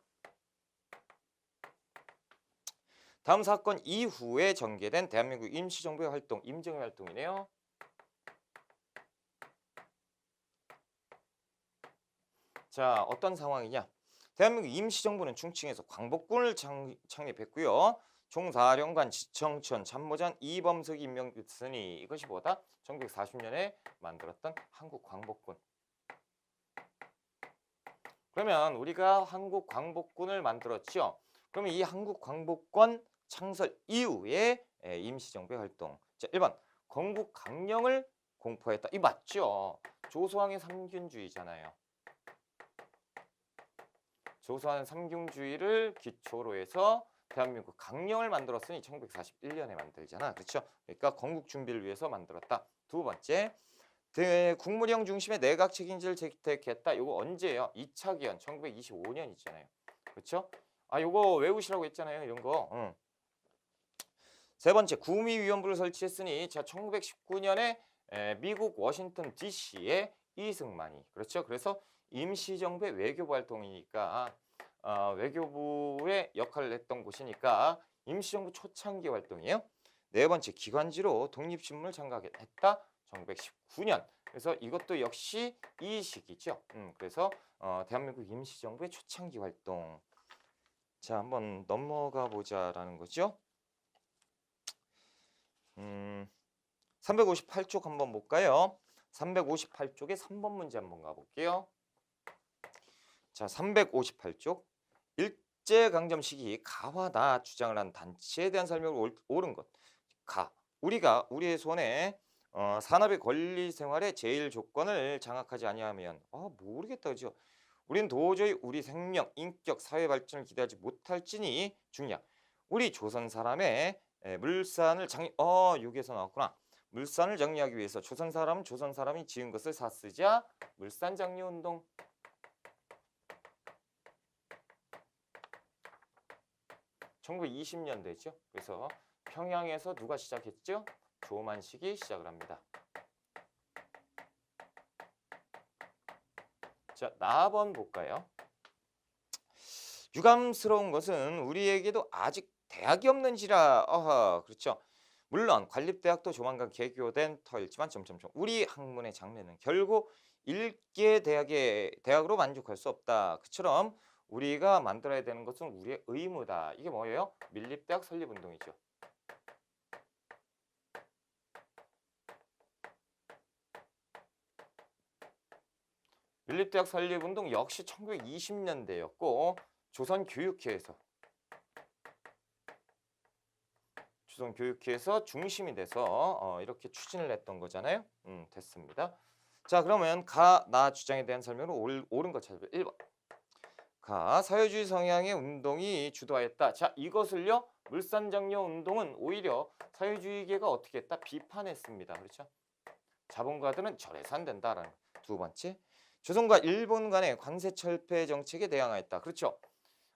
다음 사건 이후에 전개된 대한민국 임시정부의 활동, 임정의 활동이네요. 자, 어떤 상황이냐? 대한민국 임시정부는 충칭에서 광복군을 창립했고요. 총사령관 지청천 참모장 이범석이 임명됐으니 이것이 뭐다? 1940년에 만들었던 한국광복군. 그러면 우리가 한국광복군을 만들었죠. 그러면 이 한국광복군 창설 이후에 임시정부의 활동. 자, 1번 건국 강령을 공포했다. 이 맞죠? 조소왕의 삼균주의잖아요. 조소왕의 삼균주의를 기초로 해서 대한민국 강령을 만들었으니 1941년에 만들잖아. 그렇죠? 그러니까 건국 준비를 위해서 만들었다. 두 번째, 국무령 중심의 내각 책임제를 채택했다. 이거 언제예요? 2차 기원 1925년이잖아요. 그렇죠? 요거 외우시라고 했잖아요. 이런 거. 세 번째, 구미위원부를 설치했으니 자 1919년에 미국 워싱턴 DC에 이승만이, 그렇죠? 그래서 임시정부의 외교부 활동이니까 외교부의 역할을 했던 곳이니까 임시정부 초창기 활동이에요. 네 번째, 기관지로 독립신문을 창각했다. 1919년. 그래서 이것도 역시 이 시기죠. 그래서 대한민국 임시정부의 초창기 활동. 자, 한번 넘어가 보자라는 거죠. 358쪽 한번 볼까요? 358쪽에 3번 문제 한번 가볼게요. 자, 358쪽. 일제강점 시기 가화나 주장을 한 단체에 대한 설명을 옳은 것. 우리가 우리의 손에 산업의 권리 생활의 제일 조건을 장악하지 아니하면 모르겠다, 그죠? 우린 도저히 우리 생명, 인격, 사회 발전을 기대하지 못할지니 중량. 우리 조선 사람의 물산을 여기에서 나왔구나. 물산을 정리하기 위해서 조선 사람은 조선 사람이 지은 것을 사쓰자 물산 정리 운동. (1920년대죠) 그래서 평양에서 누가 시작했죠? 조만식이 시작을 합니다. 자, 4번 볼까요? 유감스러운 것은 우리에게도 아직 대학이 없는지라. 그렇죠. 물론 관립대학도 조만간 개교된 터일지만 우리 학문의 장래는 결국 일개 대학으로 만족할 수 없다. 그처럼 우리가 만들어야 되는 것은 우리의 의무다. 이게 뭐예요? 밀립대학 설립운동이죠. 밀립대학 설립운동 역시 1920년대였고 조선교육회에서 중심이 돼서 이렇게 추진을 했던 거잖아요. 됐습니다. 자, 그러면 나 주장에 대한 설명으로 옳은 거 찾아보세요. 1번. 사회주의 성향의 운동이 주도하였다. 자, 이것을요. 물산정려 운동은 오히려 사회주의계가 어떻게 했다? 비판했습니다. 그렇죠? 자본가들은 저래서 안 된다라는. 두 번째. 조선과 일본 간의 관세 철폐 정책에 대항하였다. 그렇죠?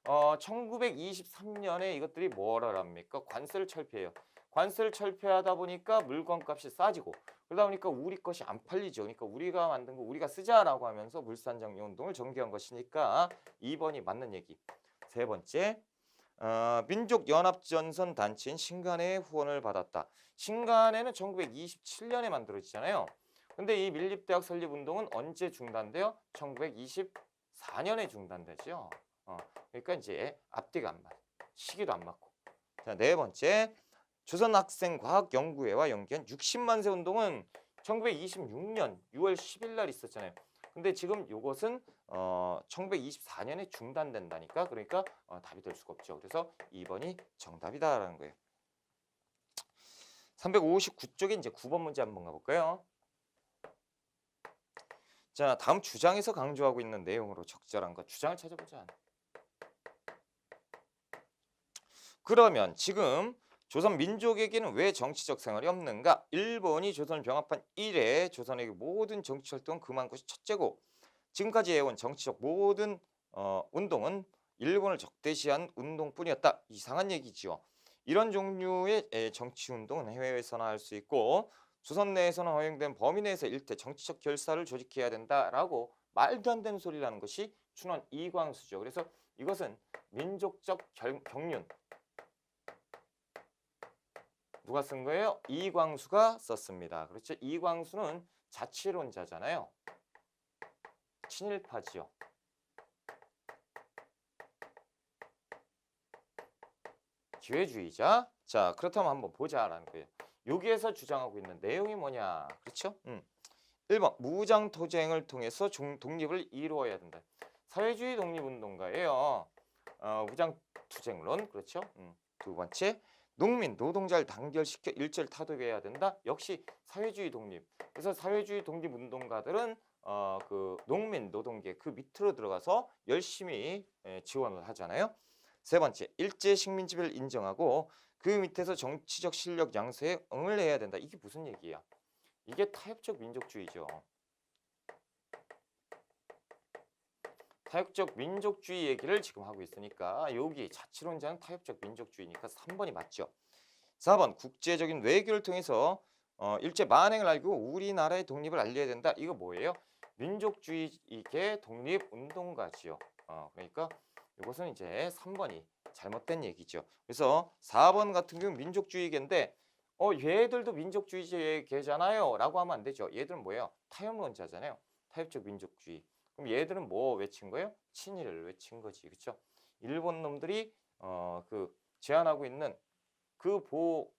1923년에 이것들이 뭐라 합니까? 관세를 철폐해요. 관세를 철폐하다 보니까 물건값이 싸지고 그러다 보니까 우리 것이 안 팔리죠. 그러니까 우리가 만든 거 우리가 쓰자라고 하면서 물산정리 운동을 전개한 것이니까 2번이 맞는 얘기. 세 번째, 민족연합전선 단체인 신간의 후원을 받았다. 신간회는 1927년에 만들어지잖아요. 근데 이 밀립대학 설립운동은 언제 중단돼요? 1924년에 중단되죠. 그러니까 이제 앞뒤가 안 맞아. 시기도 안 맞고. 자, 네 번째. 조선학생과학연구회와 연계한 60만 세 운동은 1926년 6월 10일 날 있었잖아요. 근데 지금 이것은 1924년에 중단된다니까. 그러니까 답이 될 수가 없죠. 그래서 2번이 정답이다라는 거예요. 359쪽에 이제 9번 문제 한번 가볼까요? 자, 다음 주장에서 강조하고 있는 내용으로 적절한 거 주장을 찾아보자. 그러면 지금 조선 민족에게는 왜 정치적 생활이 없는가? 1번이 조선을 병합한 이래 조선에게 모든 정치 활동은 금한 것이 첫째고 지금까지 해온 정치적 모든 운동은 일본을 적대시한 운동뿐이었다. 이상한 얘기지요. 이런 종류의 정치 운동은 해외에서나 할 수 있고 조선 내에서는 허용된 범위 내에서 일대 정치적 결사를 조직해야 된다라고 말도 안 되는 소리라는 것이 춘원 이광수죠. 그래서 이것은 민족적 경륜. 누가 쓴 거예요? 이광수가 썼습니다. 그렇죠? 이광수는 자치론자잖아요. 친일파지요. 기회주의자. 자, 그렇다면 한번 보자라는 거예요. 여기에서 주장하고 있는 내용이 뭐냐? 그렇죠? 1번 무장투쟁을 통해서 독립을 이루어야 된다. 사회주의 독립운동가예요. 무장투쟁론. 그렇죠? 두 번째 농민, 노동자를 단결시켜 일제를 타도해야 된다. 역시 사회주의 독립. 그래서 사회주의 독립운동가들은 그 농민, 노동계 그 밑으로 들어가서 열심히 지원을 하잖아요. 세 번째, 일제 식민지배를 인정하고 그 밑에서 정치적 실력 양세에 응을 해야 된다. 이게 무슨 얘기야? 이게 타협적 민족주의죠. 타협적 민족주의 얘기를 지금 하고 있으니까 여기 자치론자는 타협적 민족주의니까 3번이 맞죠. 4번 국제적인 외교를 통해서 일제 만행을 알고 우리나라의 독립을 알려야 된다. 이거 뭐예요? 민족주의계 독립운동가지요. 그러니까 이것은 이제 3번이 잘못된 얘기죠. 그래서 4번 같은 경우는 민족주의계인데 얘들도 민족주의계잖아요 라고 하면 안 되죠. 얘들은 뭐예요? 타협론자잖아요. 타협적 민족주의. 그럼 얘들은 뭐 외친 거예요? 친일을 외친 거지. 그렇죠? 일본 놈들이 그 제안하고 있는 그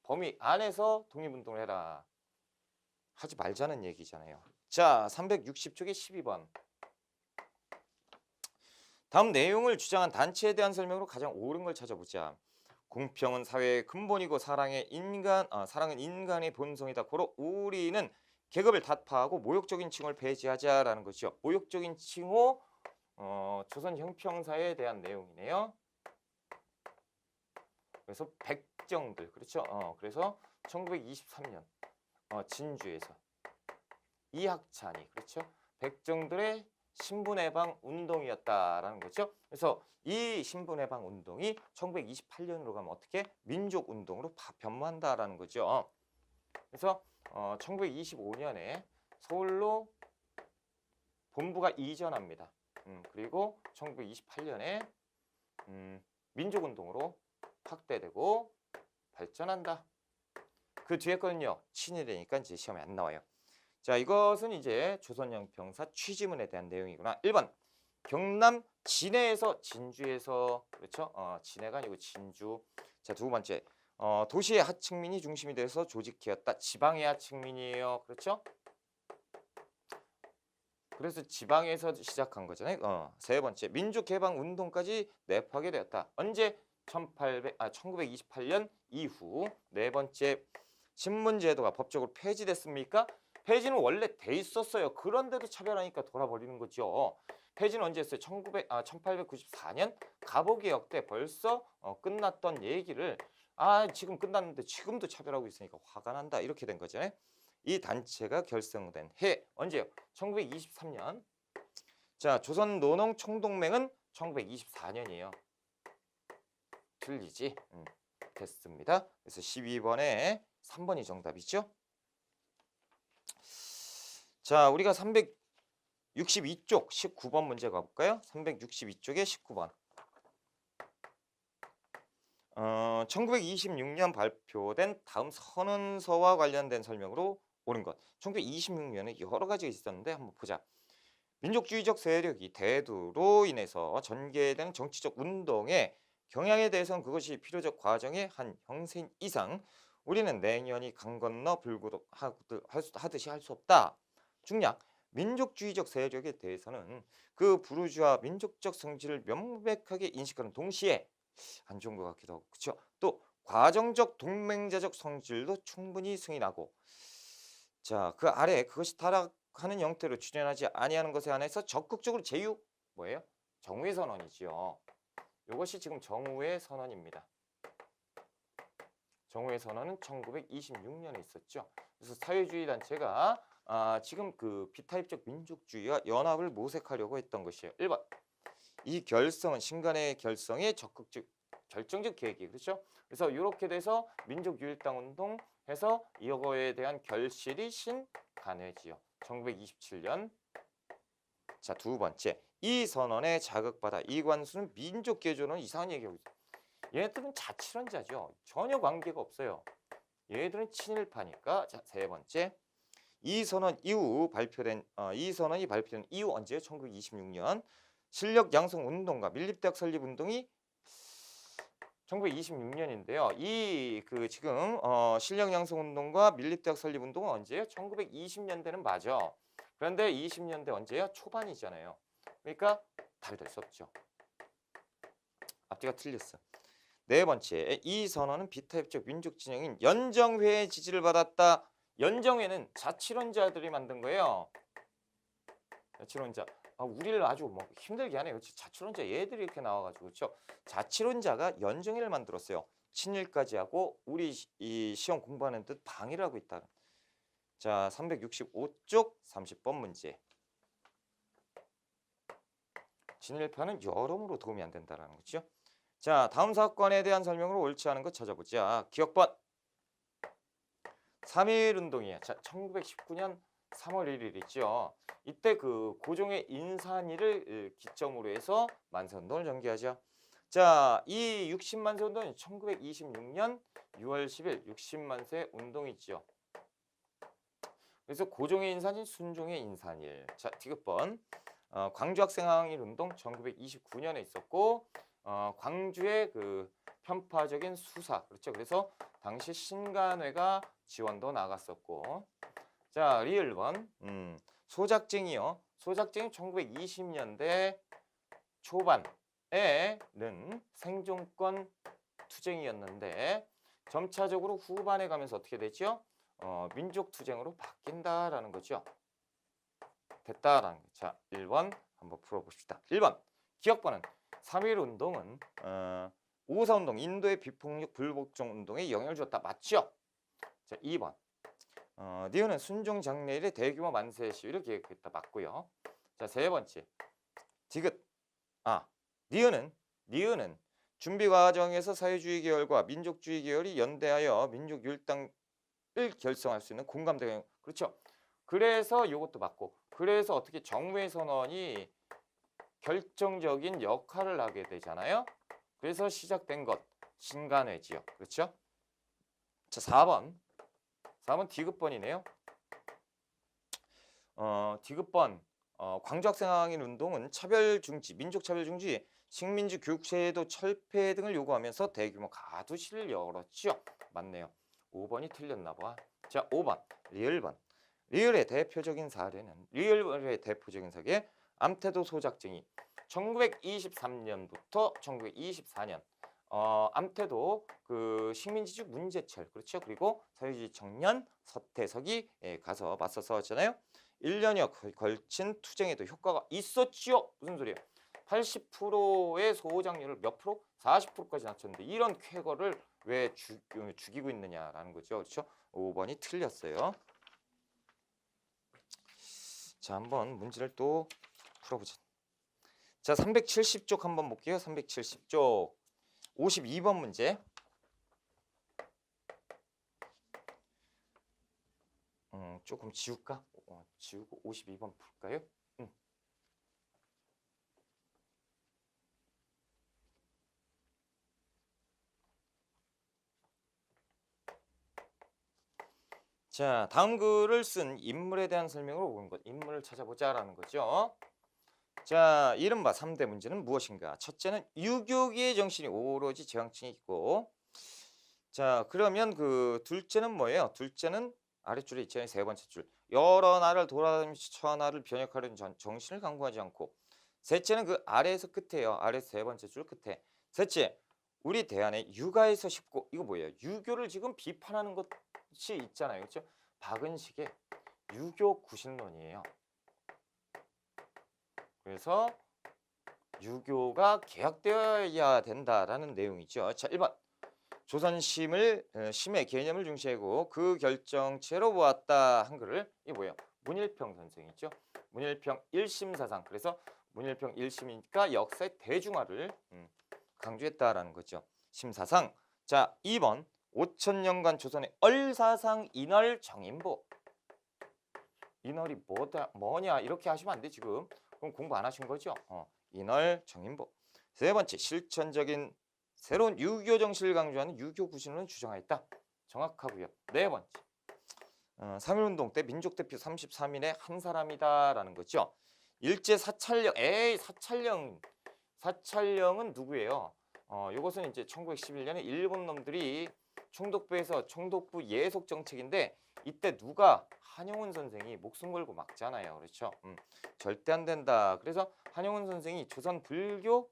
범위 안에서 독립운동을 해라. 하지 말자는 얘기잖아요. 자, 360쪽에 12번. 다음 내용을 주장한 단체에 대한 설명으로 가장 옳은 걸 찾아보자. 공평은 사회의 근본이고 사랑은 인간의 본성이다. 고로 우리는 계급을 타파하고 모욕적인 칭호를 폐지하자라는 것이죠. 모욕적인 칭호, 조선 형평사에 대한 내용이네요. 그래서 백정들 그렇죠. 그래서 1923년 진주에서 이학찬이 그렇죠. 백정들의 신분해방 운동이었다라는 거죠. 그래서 이 신분해방 운동이 1928년으로 가면 어떻게 민족운동으로 변모한다라는 거죠. 그래서 1925년에 서울로 본부가 이전합니다. 그리고 1928년에 민족운동으로 확대되고 발전한다. 그 뒤에 거는요 친일이니까 이제 시험에 안 나와요. 자, 이것은 이제 조선영평사 취지문에 대한 내용이구나. 1번 경남 진해에서 진주에서 그렇죠. 진해가 아니고 진주. 자, 두 번째 도시의 하층민이 중심이 돼서 조직되었다. 지방의 하층민이에요. 그렇죠. 그래서 지방에서 시작한 거잖아요. 세 번째 민족해방 운동까지 내포하게 되었다. 언제? 1928년 이후. 네 번째 신문제도가 법적으로 폐지됐습니까? 폐지는 원래 돼 있었어요. 그런데도 차별하니까 돌아버리는 거죠. 폐지는 언제 했어요? 1894년 갑오개혁 때 벌써 끝났던 얘기를 지금 끝났는데 지금도 차별하고 있으니까 화가 난다. 이렇게 된 거잖아요. 이 단체가 결성된 해 언제요? 1923년. 자, 조선노농총동맹은 1924년이에요. 틀리지? 됐습니다. 그래서 12번에 3번이 정답이죠. 자, 우리가 362쪽 19번 문제 가볼까요? 362쪽에 19번. 1926년 발표된 다음 선언서와 관련된 설명으로 옳은 것. 1926년에 여러 가지가 있었는데 한번 보자. 민족주의적 세력이 대두로 인해서 전개되는 정치적 운동의 경향에 대해서는 그것이 필요적 과정의 한 형태인 이상 우리는 냉연히 강 건너 불구하듯이 할 수 없다. 중략 민족주의적 세력에 대해서는 그 부르주아 민족적 성질을 명백하게 인식하는 동시에 안 좋은 것 같기도 하고 그렇죠. 또 과정적 동맹자적 성질도 충분히 승인하고 자, 그 아래 그것이 타락하는 형태로 출현하지 아니하는 것에 한해서 적극적으로 제휴 뭐예요? 정우회 선언이지요. 이것이 지금 정우회 선언입니다. 정우회 선언은 1926년에 있었죠. 그래서 사회주의 단체가 지금 그 비타입적 민족주의와 연합을 모색하려고 했던 것이에요. 1번. 이 결성은 신간의 결성의 적극적 결정적 계획이 그렇죠. 그래서 이렇게 돼서 민족유일당 운동 해서 이거에 대한 결실이 신간회지요. 1927년. 자, 두 번째. 이 선언에 자극받아 이관수는 민족개조는 이상한 얘기하고 있어요. 얘네들은 자치론자죠. 전혀 관계가 없어요. 얘네들은 친일파니까. 자, 세 번째. 이 선언 이후 발표된 이 선언이 발표된 이후 언제요? 1926년. 실력 양성 운동과 밀립대학 설립 운동이 1926년인데요. 이 그 지금 실력 양성 운동과 밀립대학 설립 운동은 언제예요? 1920년대는 맞아. 그런데 20년대 언제요? 초반이잖아요. 그러니까 답이 될 수 없죠. 앞뒤가 틀렸어. 네 번째, 이 선언은 비타입적 민족 진영인 연정회의 지지를 받았다. 연정회는 자치론자들이 만든 거예요. 자치론자. 우리를 아주 뭐 힘들게 하네요. 자치론자 얘들이 이렇게 나와가지고 그렇죠. 자치론자가 연정회를 만들었어요. 친일까지 하고 우리 이 시험 공부하는 듯 방해를 하고 있다. 자, 365쪽 30번 문제. 친일파는 여러모로 도움이 안 된다라는 거죠. 자, 다음 사건에 대한 설명으로 옳지 않은 것 찾아보자. 기억번 3.1운동이에요. 자, 1919년 3월 1일 있죠. 이때 그 고종의 인산일을 기점으로 해서 만세운동을 전개하죠. 자, 이 60만세 운동은 1926년 6월 10일 60만세 운동이죠. 그래서 고종의 인산일, 순종의 인산일. 자, 디귿번 광주 학생항일 운동 1929년에 있었고 광주의 그 편파적인 수사 그렇죠. 그래서 당시 신간회가 지원도 나갔었고 자 리을번 소작쟁이요. 소작쟁이 1920년대 초반에는 생존권 투쟁이었는데 점차적으로 후반에 가면서 어떻게 되죠? 민족투쟁으로 바뀐다라는 거죠. 됐다라는 거. 자, 1번 한번 풀어봅시다. 1번 기억번은 3.1운동은 5.4운동, 인도의 비폭력 불복종 운동에 영향을 주었다. 맞죠? 자, 2번. 니은은 순종 장례일에 대규모 만세 시위를 계획했다. 맞고요. 자, 세 번째. 디귿. 니은은 준비 과정에서 사회주의 계열과 민족주의 계열이 연대하여 민족 율당을 결성할 수 있는 공감대. 그렇죠? 그래서 이것도 맞고, 그래서 어떻게 정무의 선언이 결정적인 역할을 하게 되잖아요. 그래서 시작된 것 신간회지요. 그렇죠? 자, 4번 디귿번이네요. 디귿번. 광주학생항일 운동은 차별 중지, 민족 차별 중지, 식민지 교육제도 철폐 등을 요구하면서 대규모 가두 시위를 열었죠. 맞네요. 5번이 틀렸나 봐. 자, 5번 리을의 대표적인 사례는 암태도 소작쟁이. 1923년부터 1924년 암태도 그 식민지주 문제철, 그렇죠? 그리고 사회주의 청년 서태석이 가서 맞서 싸웠잖아요. 1년여 걸친 투쟁에도 효과가 있었지요. 무슨 소리예요? 80%의 소장률을 몇 프로? 40%까지 낮췄는데 이런 쾌거를 왜 죽이고 있느냐라는 거죠. 그렇죠? 5번이 틀렸어요. 자, 한번 문제를 또 풀어보자. 자, 370쪽 한번 볼게요. 370쪽 52번 문제. 조금 지울까? 지우고 52번 풀까요? 자, 다음 글을 쓴 인물에 대한 설명으로 온 것. 인물을 찾아보자라는 거죠. 자, 이른바 3대 문제는 무엇인가? 첫째는 유교계의 정신이 오로지 제왕층에 있고, 자, 그러면 그 둘째는 뭐예요? 둘째는 아랫줄에 있잖아요. 세 번째 줄. 여러 나라를 돌아다니면서 천하를 변혁하려는 정신을 강구하지 않고, 셋째는 그 아래에서 끝에요. 아래에서 세 번째 줄 끝에. 셋째, 우리 대안에 육아에서 쉽고, 이거 뭐예요? 유교를 지금 비판하는 것이 있잖아요. 그렇죠? 박은식의 유교 구신론이에요. 그래서 유교가 개혁되어야 된다라는 내용이죠. 자, 1번. 조선심의 개념을 중시하고 그 결정체로 보았다 한 글을, 이게 뭐예요? 문일평 선생이죠. 문일평 1심 사상. 그래서 문일평 1심이니까 역사의 대중화를 강조했다라는 거죠. 심사상. 자, 2번. 5천년간 조선의 얼사상 인얼 정인보. 인얼이 뭐냐 이렇게 하시면 안 돼 지금. 그럼 공부 안 하신 거죠? 인얼 정인보. 세 번째, 실천적인 새로운 유교 정신을 강조하는 유교 구신론을 주장하였다. 정확하고요. 네 번째, 3.1운동 때 민족대표 33인의 한 사람이다라는 거죠. 일제 사찰령. 사찰령은 누구예요? 이것은 이제 1911년에 일본 놈들이 총독부 예속 정책인데, 이때 누가 한용운 선생이 목숨 걸고 막잖아요. 그렇죠? 절대 안 된다. 그래서 한용운 선생이 조선 불교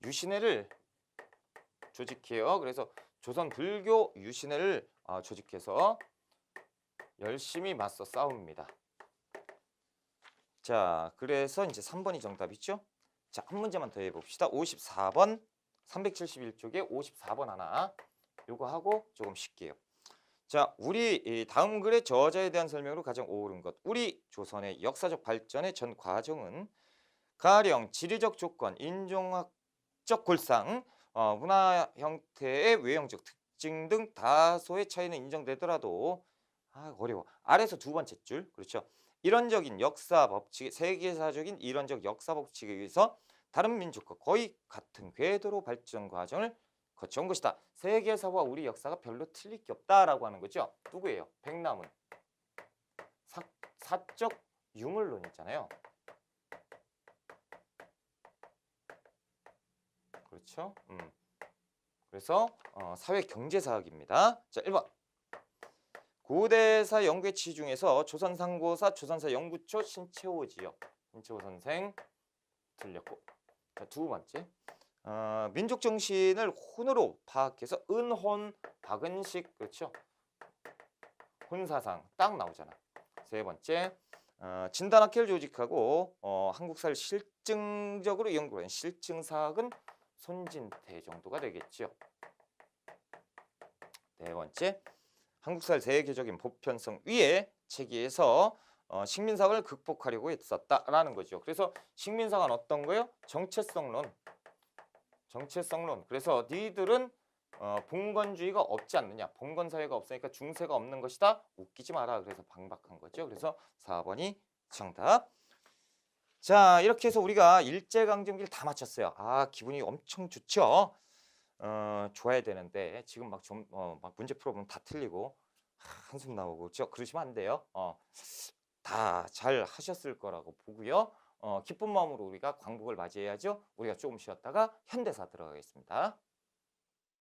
유신회를 조직해요. 그래서 조선 불교 유신회를 조직해서 열심히 맞서 싸웁니다. 자, 그래서 이제 3번이 정답이죠. 자, 한 문제만 더 해봅시다. 54번 371쪽에 54번 하나, 요거 하고 조금 쉴게요. 자, 우리 다음 글의 저자에 대한 설명으로 가장 옳은 것. 우리 조선의 역사적 발전의 전 과정은 가령 지리적 조건, 인종학적 골상, 문화 형태의 외형적 특징 등 다소의 차이는 인정되더라도 어려워. 아래서 두 번째 줄. 그렇죠. 이론적인 역사 법칙, 세계사적인 이론적 역사 법칙에 의해서 다른 민족과 거의 같은 궤도로 발전 과정을 거쳐온 것이다. 세계사와 우리 역사가 별로 틀릴 게 없다라고 하는 거죠. 누구예요? 백남은. 사적 유물론 있잖아요. 그렇죠? 그래서 사회경제사학입니다. 자, 1번. 고대사 연구의 치 중에서 조선상고사, 조선사 연구초 신채호지요. 신채호 선생 틀렸고. 자, 두 번째. 민족 정신을 혼으로 파악해서 은혼, 박은식. 그렇죠? 혼사상 딱 나오잖아. 세 번째. 진단학회를 조직하고 한국사를 실증적으로 연구한 실증사학은 손진태 정도가 되겠죠. 네 번째, 한국사를 세계적인 보편성 위에 체계에서 식민사관을 극복하려고 했었다라는 거죠. 그래서 식민사관 어떤 거요? 정체성론. 그래서 니들은 봉건주의가 없지 않느냐. 봉건사회가 없으니까 중세가 없는 것이다. 웃기지 마라. 그래서 방박한 거죠. 그래서 4번이 정답. 자, 이렇게 해서 우리가 일제강점기를 다 마쳤어요. 아, 기분이 엄청 좋죠? 좋아야 되는데 지금 막 문제 풀어보면 다 틀리고 한숨 나오고 그러시면 안 돼요. 다 잘 하셨을 거라고 보고요. 기쁜 마음으로 우리가 광복을 맞이해야죠. 우리가 조금 쉬었다가 현대사 들어가겠습니다.